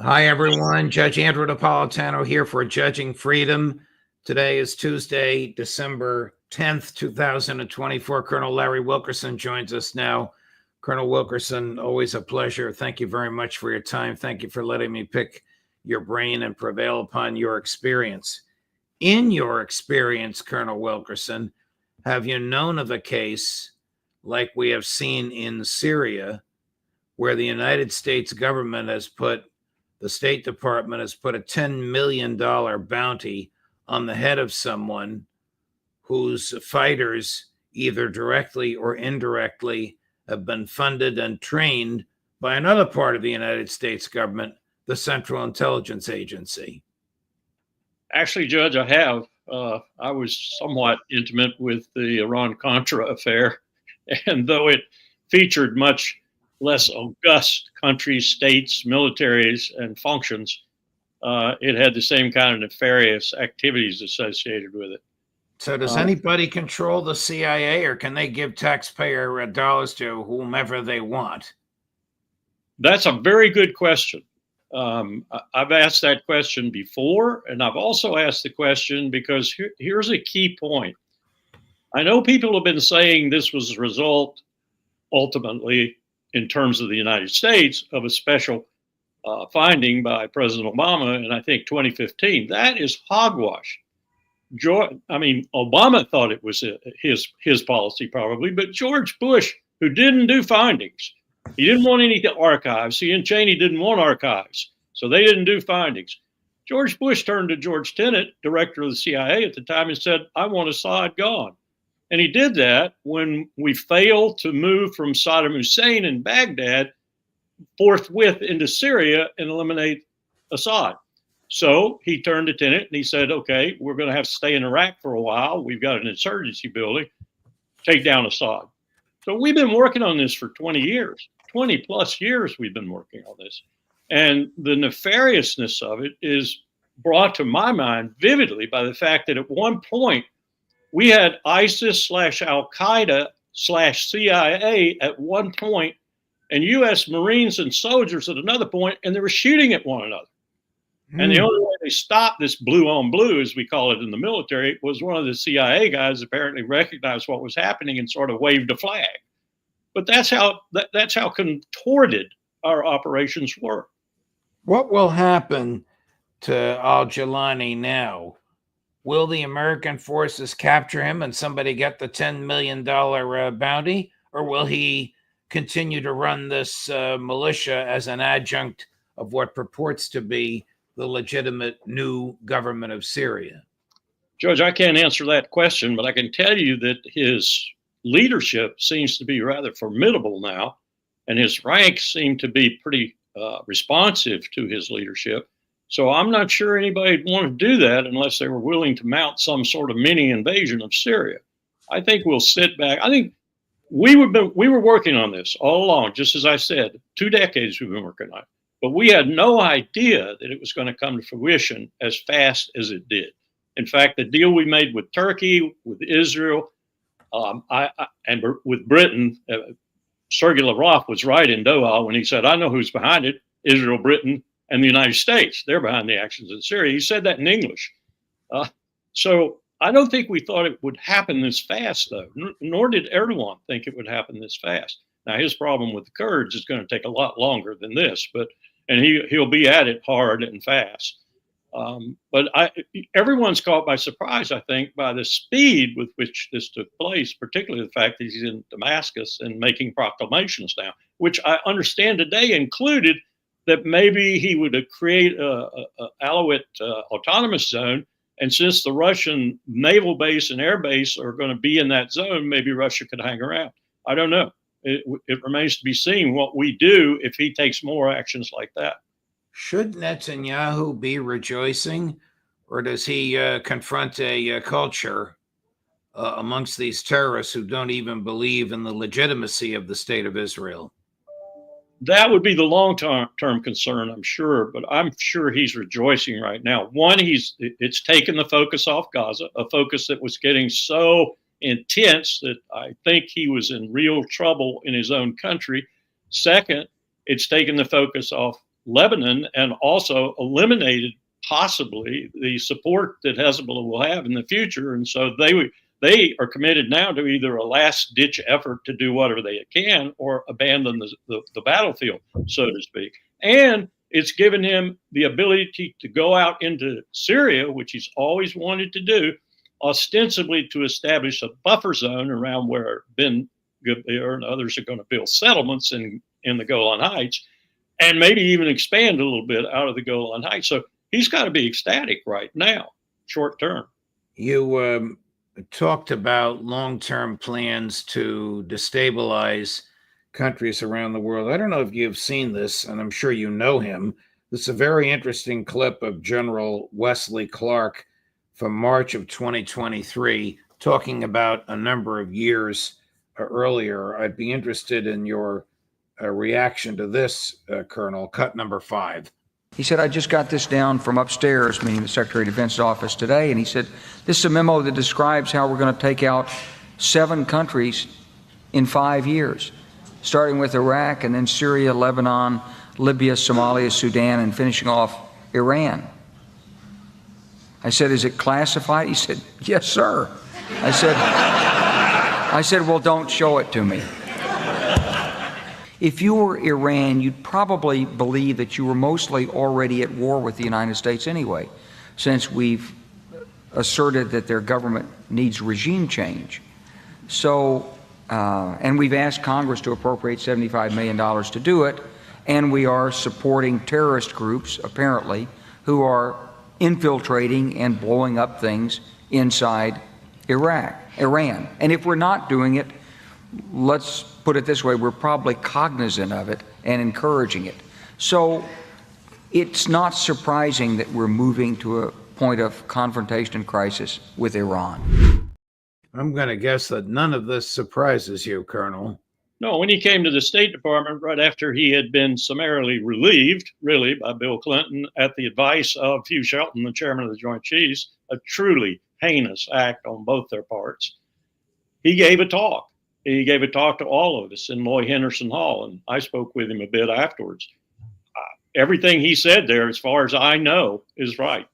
Hi, everyone. Judge Andrew Napolitano here for Judging Freedom. Today is Tuesday, December 10th, 2024. Colonel Larry Wilkerson joins us now. Colonel Wilkerson, always a pleasure. Thank you very much for your time. Thank you for letting me pick your brain and prevail upon your experience. In your experience, Colonel Wilkerson, have you known of a case like we have seen in Syria where the United States government the State Department has put a $10 million bounty on the head of someone whose fighters, either directly or indirectly, have been funded and trained by another part of the United States government, the Central Intelligence Agency? Actually, Judge, I have. I was somewhat intimate with the Iran-Contra affair, and though it featured much less august countries, states, militaries, and functions, it had the same kind of nefarious activities associated with it. So does anybody control the CIA, or can they give taxpayer dollars to whomever they want? That's a very good question. I've asked that question before, and I've also asked the question because here's a key point. I know people have been saying this was a result, ultimately, in terms of the United States, of a special finding by President Obama in, I think, 2015. That is hogwash. Obama thought it was his policy probably, but George Bush, who didn't do findings, he didn't want any archives. He and Cheney didn't want archives, so they didn't do findings. George Bush turned to George Tenet, director of the CIA at the time, and said, "I want Assad gone." And he did that when we failed to move from Saddam Hussein in Baghdad forthwith into Syria and eliminate Assad. So he turned to Tenet and he said, "Okay, we're going to have to stay in Iraq for a while. We've got an insurgency building. Take down Assad." So we've been working on this for 20 years, 20 plus years we've been working on this. And the nefariousness of it is brought to my mind vividly by the fact that at one point, we had ISIS/Al-Qaeda/CIA at one point, and U.S. Marines and soldiers at another point, and they were shooting at one another. And the only way they stopped this blue on blue, as we call it in the military, was one of the CIA guys apparently recognized what was happening and sort of waved a flag. But that's how contorted our operations were. What will happen to al-Jilani now? Will the American forces capture him and somebody get the $10 million bounty? Or will he continue to run this militia as an adjunct of what purports to be the legitimate new government of Syria? Judge, I can't answer that question, but I can tell you that his leadership seems to be rather formidable now, and his ranks seem to be pretty responsive to his leadership. So I'm not sure anybody would want to do that unless they were willing to mount some sort of mini invasion of Syria. I think we'll sit back. I think we were working on this all along, just as I said, 2 decades we've been working on it. But we had no idea that it was going to come to fruition as fast as it did. In fact, the deal we made with Turkey, with Israel, and with Britain, Sergei Lavrov was right in Doha when he said, "I know who's behind it, Israel, Britain, and the United States. They're behind the actions in Syria." He said that in English. So I don't think we thought it would happen this fast, though, nor did Erdogan think it would happen this fast. Now, his problem with the Kurds is going to take a lot longer than this, and he'll be at it hard and fast. But everyone's caught by surprise, I think, by the speed with which this took place, particularly the fact that he's in Damascus and making proclamations now, which I understand today included that maybe he would create a Alawite autonomous zone. And since the Russian naval base and air base are going to be in that zone, maybe Russia could hang around. I don't know. It remains to be seen what we do if he takes more actions like that. Should Netanyahu be rejoicing, or does he confront a culture amongst these terrorists who don't even believe in the legitimacy of the state of Israel? That would be the long-term concern, I'm sure, but I'm sure he's rejoicing right now. One, it's taken the focus off Gaza, a focus that was getting so intense that I think he was in real trouble in his own country. Second, it's taken the focus off Lebanon and also eliminated possibly the support that Hezbollah will have in the future. And so they are committed now to either a last ditch effort to do whatever they can or abandon the battlefield, so to speak. And it's given him the ability to go out into Syria, which he's always wanted to do, ostensibly to establish a buffer zone around where Ben Gvir and others are going to build settlements in the Golan Heights, and maybe even expand a little bit out of the Golan Heights. So he's got to be ecstatic right now, short term. You talked about long-term plans to destabilize countries around the world. I don't know if you've seen this, and I'm sure you know him. This is a very interesting clip of General Wesley Clark from March of 2023, talking about a number of years earlier. I'd be interested in your reaction to this, Colonel. Cut number 5. He said, I just got this down from upstairs, meaning the Secretary of Defense's office today, and he said, this is a memo that describes how we're going to take out 7 countries in 5 years, starting with Iraq and then Syria, Lebanon, Libya, Somalia, Sudan, and finishing off Iran. I said, is it classified? He said, yes, sir. I said, well, don't show it to me. If you were Iran, you'd probably believe that you were mostly already at war with the United States anyway, since we've asserted that their government needs regime change. So, and we've asked Congress to appropriate $75 million to do it, and we are supporting terrorist groups, apparently, who are infiltrating and blowing up things inside Iran. And if we're not doing it, let's put it this way, we're probably cognizant of it and encouraging it. So it's not surprising that we're moving to a point of confrontation and crisis with Iran. I'm going to guess that none of this surprises you, Colonel. No, when he came to the State Department right after he had been summarily relieved, really, by Bill Clinton at the advice of Hugh Shelton, the chairman of the Joint Chiefs, a truly heinous act on both their parts, he gave a talk. He gave a talk to all of us in Loy Henderson Hall, and I spoke with him a bit afterwards. Everything he said there, as far as I know, is right.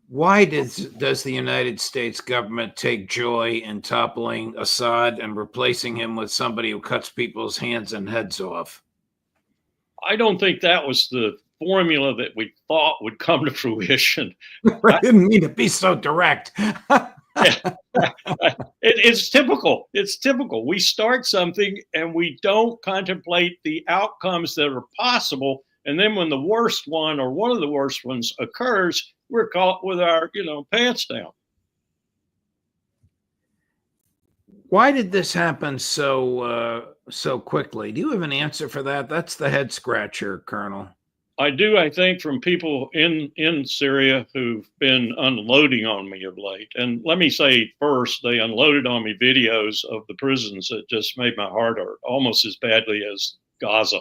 Why does the United States government take joy in toppling Assad and replacing him with somebody who cuts people's hands and heads off? I don't think that was the formula that we thought would come to fruition. I didn't mean to be so direct. It's typical. It's typical. We start something and we don't contemplate the outcomes that are possible. And then when the worst one or one of the worst ones occurs, we're caught with our, pants down. Why did this happen so quickly? Do you have an answer for that? That's the head scratcher, Colonel. I do, I think, from people in Syria who've been unloading on me of late. And let me say first, they unloaded on me videos of the prisons that just made my heart hurt, almost as badly as Gaza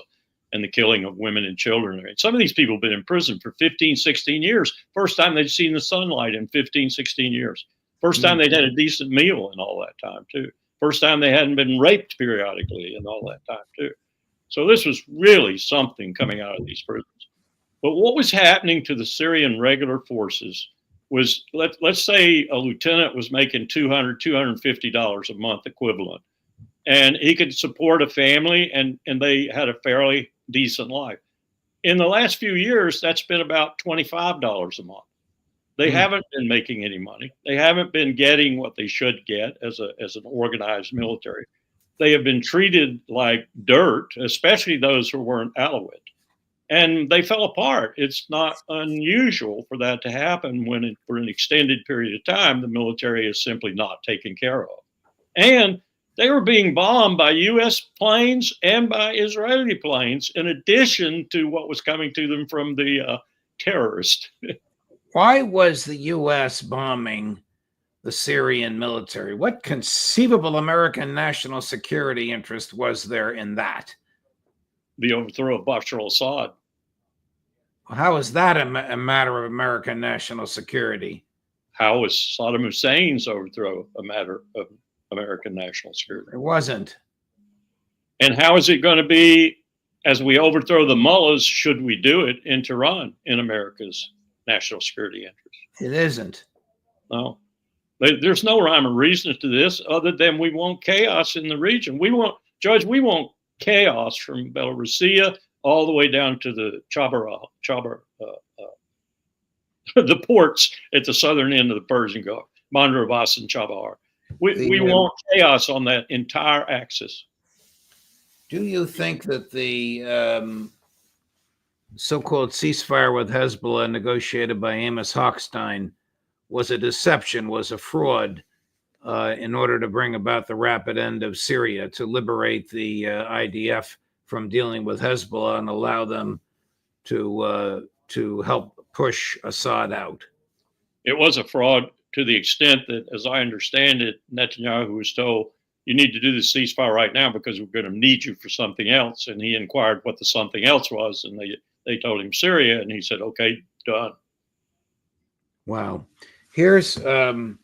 and the killing of women and children. Some of these people have been in prison for 15, 16 years. First time they'd seen the sunlight in 15, 16 years. First time they'd had a decent meal in all that time, too. First time they hadn't been raped periodically in all that time, too. So this was really something coming out of these prisons. But what was happening to the Syrian regular forces was, let's say a lieutenant was making $200, $250 a month equivalent, and he could support a family and they had a fairly decent life. In the last few years, that's been about $25 a month. They haven't been making any money. They haven't been getting what they should get as an organized military. They have been treated like dirt, especially those who weren't Alawite. And they fell apart. It's not unusual for that to happen when, for an extended period of time, the military is simply not taken care of. And they were being bombed by U.S. planes and by Israeli planes, in addition to what was coming to them from the terrorists. Why was the U.S. bombing the Syrian military? What conceivable American national security interest was there in that? The overthrow of Bashar al-Assad. How is that a matter of American national security? How is Saddam Hussein's overthrow a matter of American national security? It wasn't. And how is it going to be as we overthrow the mullahs, should we do it in Tehran in America's national security interest? It isn't. No. There's no rhyme or reason to this other than we want chaos in the region. We want chaos from Belarusia all the way down to the the ports at the southern end of the Persian Gulf, Bandar Abbas and Chabahar. We want chaos on that entire axis. Do you think that the so-called ceasefire with Hezbollah negotiated by Amos Hochstein was a deception, was a fraud in order to bring about the rapid end of Syria, to liberate the IDF from dealing with Hezbollah and allow them to help push Assad out? It was a fraud to the extent that, as I understand it, Netanyahu was told, you need to do the ceasefire right now because we're going to need you for something else. And he inquired what the something else was, and they told him Syria, and he said, okay, done. Wow. Here's the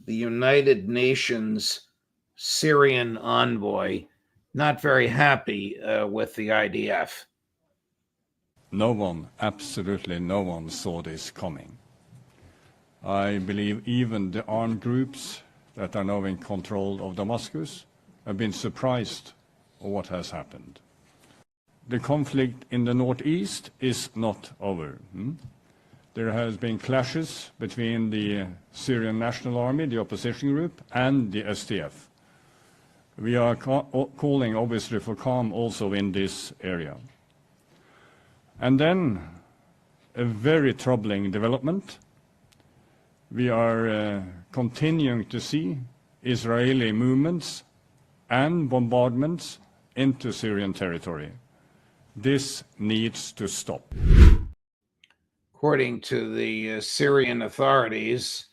United Nations Syrian envoy, not very happy with the IDF. No one, absolutely no one, saw this coming. I believe even the armed groups that are now in control of Damascus have been surprised at what has happened. The conflict in the northeast is not over. There has been clashes between the Syrian National Army, the opposition group, and the SDF. We are calling, obviously, for calm also in this area. And then a very troubling development. We are continuing to see Israeli movements and bombardments into Syrian territory. This needs to stop. According to the Syrian authorities,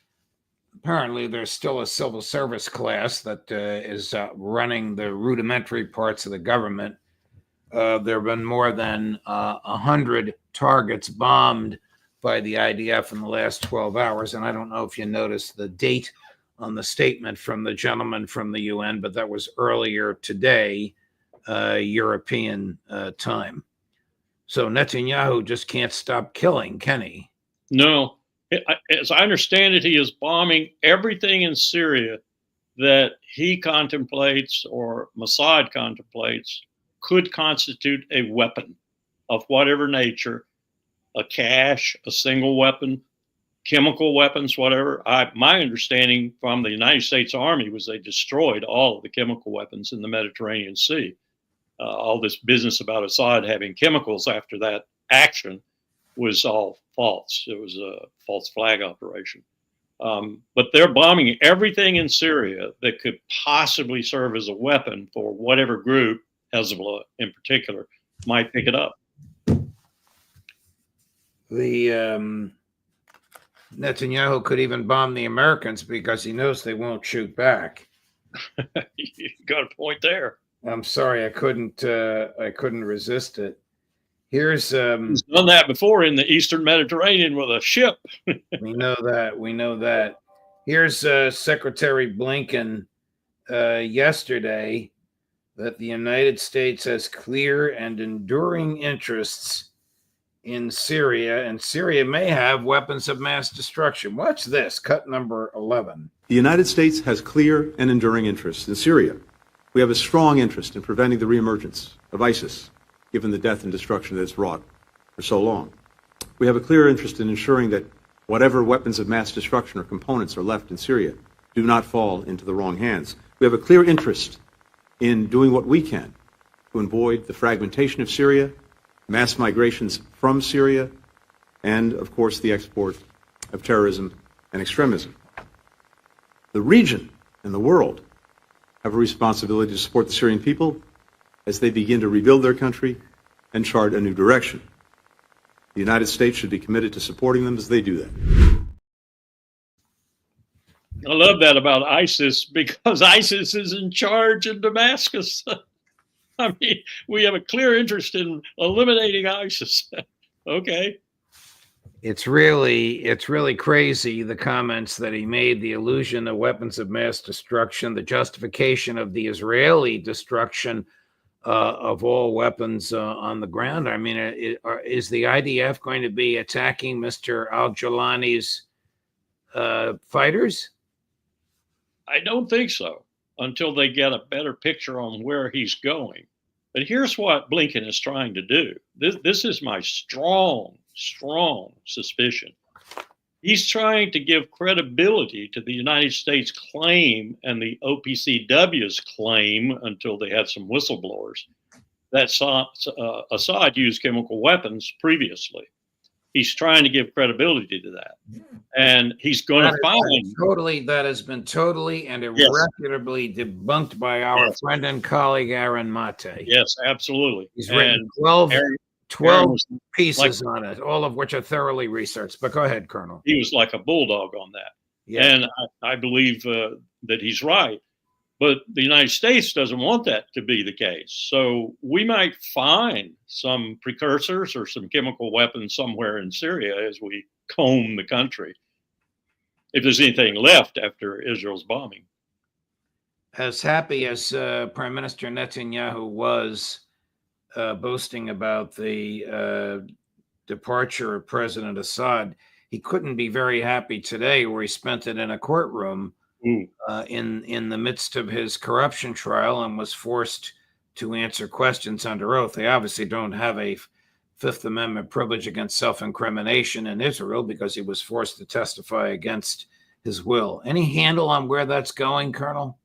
apparently there's still a civil service class that is running the rudimentary parts of the government. There have been more than 100 targets bombed by the IDF in the last 12 hours. And I don't know if you noticed the date on the statement from the gentleman from the UN, but that was earlier today, European time. So Netanyahu just can't stop killing, can he? No. As I understand it, he is bombing everything in Syria that he contemplates or Mossad contemplates could constitute a weapon of whatever nature, a cache, a single weapon, chemical weapons, whatever. My understanding from the United States Army was they destroyed all of the chemical weapons in the Mediterranean Sea. All this business about Assad having chemicals after that action was all false. It was a false flag operation. But they're bombing everything in Syria that could possibly serve as a weapon for whatever group, Hezbollah in particular, might pick it up. The Netanyahu could even bomb the Americans because he knows they won't shoot back. You got a point there. I'm sorry, I couldn't resist it. Here's he's done that before in the Eastern Mediterranean with a ship. we know that. Here's Secretary Blinken yesterday that the United States has clear and enduring interests in Syria, and Syria may have weapons of mass destruction. Watch this, cut number 11. The United States has clear and enduring interests in Syria. We have a strong interest in preventing the reemergence of ISIS, given the death and destruction that it's wrought for so long. We have a clear interest in ensuring that whatever weapons of mass destruction or components are left in Syria do not fall into the wrong hands. We have a clear interest in doing what we can to avoid the fragmentation of Syria, mass migrations from Syria, and, of course, the export of terrorism and extremism. The region and the world have a responsibility to support the Syrian people as they begin to rebuild their country and chart a new direction. The United States should be committed to supporting them as they do that. I love that about ISIS because ISIS is in charge in Damascus. I mean, we have a clear interest in eliminating ISIS. Okay. It's really crazy, the comments that he made, the illusion of weapons of mass destruction, the justification of the Israeli destruction of all weapons on the ground. I mean, is the IDF going to be attacking Mr. al-Jawlani's fighters? I don't think so until they get a better picture on where he's going. But here's what Blinken is trying to do. This is my strong suspicion. He's trying to give credibility to the United States claim and the OPCW's claim, until they had some whistleblowers, that Assad used chemical weapons previously. He's trying to give credibility to that. And he's going to find that has been totally and irrefutably debunked by our friend and colleague Aaron Mate. Yes, absolutely. He's written 12 pieces on it, all of which are thoroughly researched. But go ahead, Colonel. He was like a bulldog on that. Yeah. And I believe that he's right. But the United States doesn't want that to be the case. So we might find some precursors or some chemical weapons somewhere in Syria as we comb the country, if there's anything left after Israel's bombing. As happy as Prime Minister Netanyahu was boasting about the departure of President Assad, he couldn't be very happy today, where he spent it in a courtroom in the midst of his corruption trial and was forced to answer questions under oath. They obviously don't have a Fifth Amendment privilege against self-incrimination in Israel because he was forced to testify against his will. Any handle on where that's going, Colonel?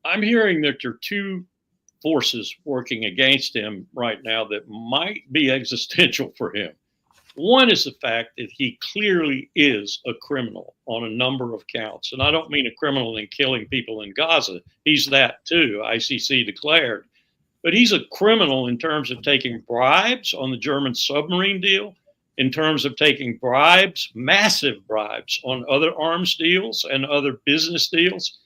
I'm hearing that there are two forces working against him right now that might be existential for him. One is the fact that he clearly is a criminal on a number of counts. And I don't mean a criminal in killing people in Gaza. He's that too, ICC declared. But he's a criminal in terms of taking bribes on the German submarine deal, in terms of taking bribes, massive bribes, on other arms deals and other business deals.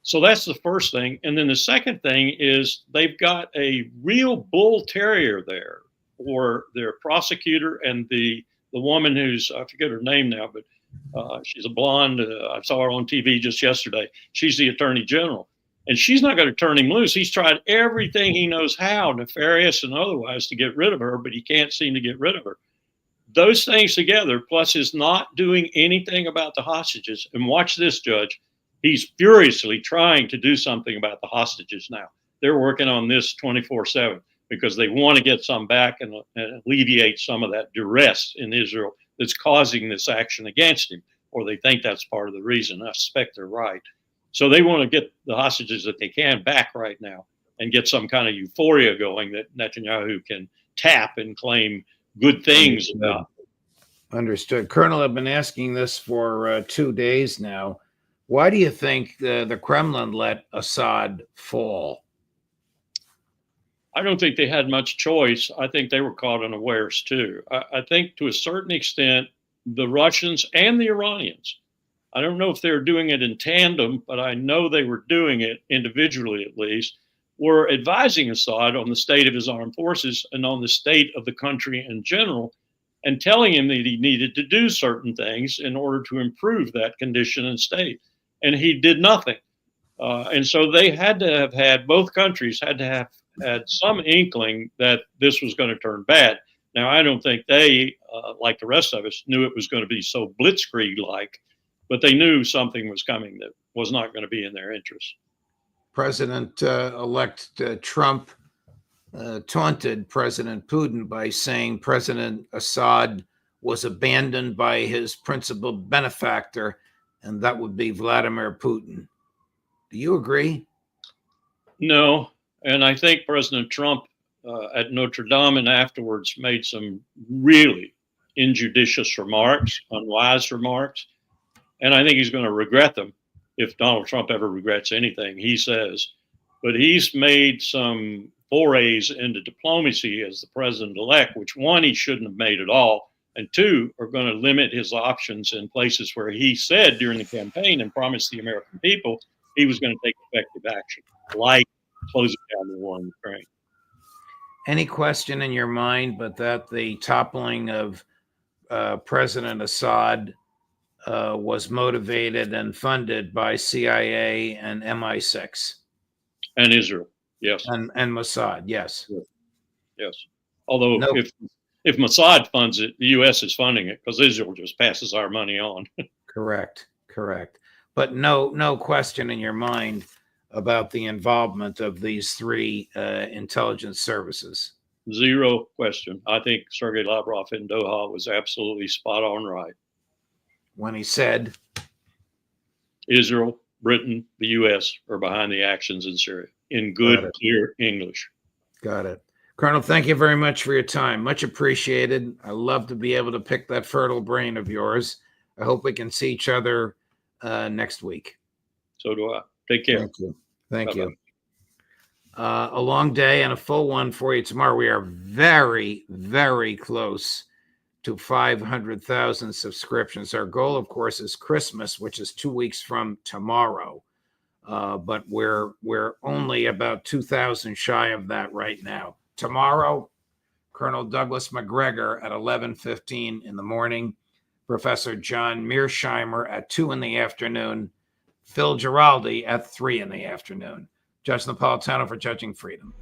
So that's the first thing. And then the second thing is they've got a real bull terrier there, or their prosecutor, and the woman who's, I forget her name now, but she's a blonde. I saw her on TV just yesterday. She's the attorney general, and she's not going to turn him loose. He's tried everything he knows how, nefarious and otherwise, to get rid of her, but he can't seem to get rid of her. Those things together, plus his not doing anything about the hostages, and watch this, Judge, he's furiously trying to do something about the hostages now. They're working on this 24/7. Because they want to get some back and alleviate some of that duress in Israel that's causing this action against him, or they think that's part of the reason. I suspect they're right. So they want to get the hostages that they can back right now and get some kind of euphoria going that Netanyahu can tap and claim good things about. Understood. Colonel, I've been asking this for 2 days now. Why do you think the Kremlin let Assad fall? I don't think they had much choice. I think they were caught unawares too. I think to a certain extent, the Russians and the Iranians, I don't know if they were doing it in tandem, but I know they were doing it individually at least, were advising Assad on the state of his armed forces and on the state of the country in general, and telling him that he needed to do certain things in order to improve that condition and state. And he did nothing. And so they had to have had, both countries had to have had some inkling that this was going to turn bad. Now, I don't think they, like the rest of us, knew it was going to be so blitzkrieg-like, but they knew something was coming that was not going to be in their interest. President-elect Trump taunted President Putin by saying President Assad was abandoned by his principal benefactor, and that would be Vladimir Putin. Do you agree? No. And I think President Trump at Notre Dame and afterwards made some really injudicious remarks, unwise remarks. And I think he's going to regret them if Donald Trump ever regrets anything he says. But he's made some forays into diplomacy as the president-elect, which one, he shouldn't have made at all. And two, are going to limit his options in places where he said during the campaign and promised the American people he was going to take effective action, like closing down the war in Ukraine. Any question in your mind but that the toppling of President Assad was motivated and funded by CIA and MI6? And Israel. Yes. and Mossad. Yes. Yes. Although No. if Mossad funds it, the U.S. is funding it because Israel just passes our money on. Correct. But no question in your mind about the involvement of these three intelligence services. Zero question. I think Sergei Lavrov in Doha was absolutely spot on right. When he said, Israel, Britain, the U.S. are behind the actions in Syria in good, clear English. Got it. Colonel, thank you very much for your time. Much appreciated. I love to be able to pick that fertile brain of yours. I hope we can see each other next week. So do I. Take care. Thank you. Thank Bye-bye. you. A long day and a full one for you tomorrow. We are very, very close to 500,000 subscriptions. Our goal, of course, is Christmas, which is 2 weeks from tomorrow. But we're only about 2,000 shy of that right now. Tomorrow, Colonel Douglas McGregor at 11:15 in the morning, Professor John Mearsheimer at 2 in the afternoon, Phil Giraldi at 3 in the afternoon. Judge Napolitano for Judging Freedom.